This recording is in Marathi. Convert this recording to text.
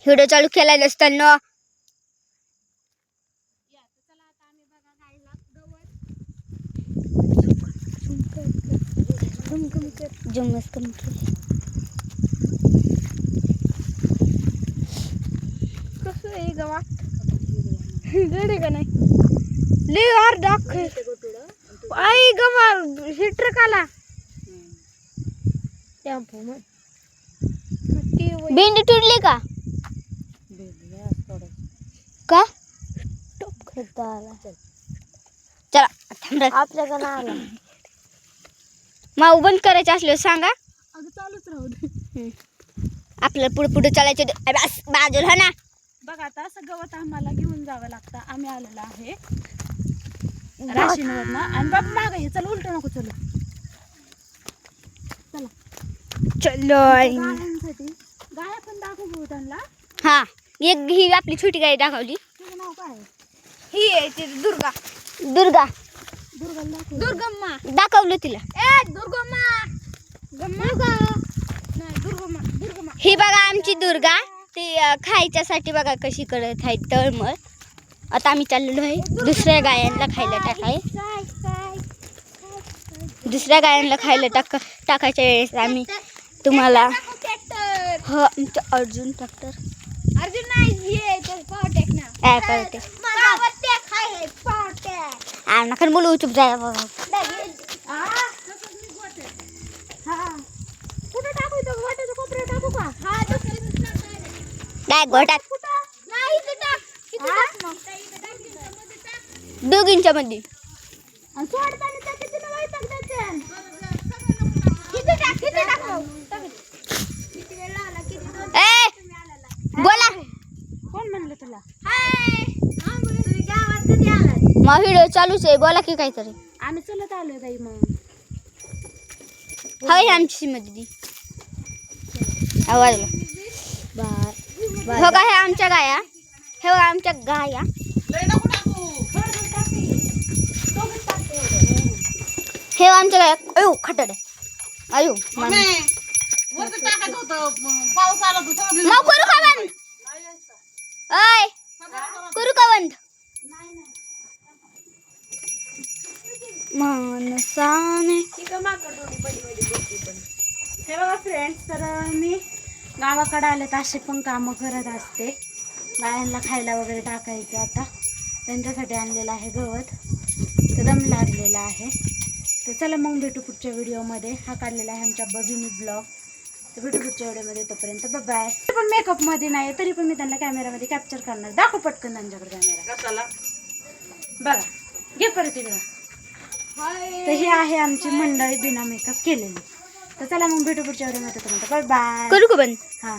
व्हिडिओ चालू केला नसताना जमस कमी कसं आहे गावात गडे का नाही लय आर दाख आई गवा हिटर काला भेंडी तुडली का का चला आपल्याकडे आला माऊ बंद करायचं असलं सांगा अगं चालूच राहू दे आपल्याला पुढे पुढे चालायचं बस बाजूला हो ना बघा आता असं गवत आम्हाला घेऊन जावं लागतं आम्ही आलेलो आहे राशीनवरनं आणि बाबा मागं ये चल उलट नको चल चला चलो गायांसाठी गाया पण दाखवू त्यांना हा एक ही आपली छोटी गाय दाखवली तुझं नाव काय ही आहे ती दुर्गा दुर्गा दुर्गम्मा दाखवलं तिला ए दुर्गम्मा गम्मा नाही दुर्गम्मा ही बघा आमची दुर्गा ती खायच्यासाठी बघा कशी करत आहे तळमळ आता आम्ही चाललेलो आहे दुसऱ्या गायांना खायला टाकाय दुसऱ्या गायांना खायला टाकायच्या वेळेस आम्ही तुम्हाला हो आमचं अर्जुन ट्रॅक्टर अर्जुन नाही हे तर पावटेक ना कळते पावटेक आहे पावटेक नका बोलू चुप जाय बघा कुठं टाकू तो वाटाचं कोपऱ्यात टाकू का हा काय गोटात नाही इथं टाक इथं टाक मग मध्ये टाक दोघींच्या मध्ये आणि सोडताना त्याचे तिला वैताग द्यायचं किती टाक किती वेळ लागला किती दोन ए बोला कोण म्हणलं तुला हाय तुम्ही गावात कधी आलात मग व्हिडिओ चालूच आहे बोला की काहीतरी आम्ही चलत आलोय ताई मग हवी आमची मध्ये आवाजला हो का हे आमच्या गाया हे बघा आमच्या गाया हे आमच्या गाया अयो खटड अयो मग करू का बंद अय करू का बंद मानसाने हे बघा फ्रेंड्स तर मी गावाकडे आले तर असे पण कामं करत असते गायांना खायला वगैरे टाकायचं आता त्यांच्यासाठी आणलेलं आहे गवत तर दम लागलेला आहे तर चला मग भेटू पुढच्या व्हिडिओमध्ये हा काढलेला आहे आमच्या बबिनी ब्लॉग तर भेटू पुढच्या व्हिडिओमध्ये तोपर्यंत बाय पण मेकअपमध्ये नाही तरी पण मी त्यांना कॅमेरामध्ये कॅप्चर करणार दाखव पटकन त्यांच्याकडे कॅमेरा कशाला बघा घे परत इकडं तर ही आहे आमची मंडळी बिना मेकअप केलेली तर चला मग भेटू पुढच्या व्हिडिओमध्ये तोपर्यंत बाय करू का बंद हां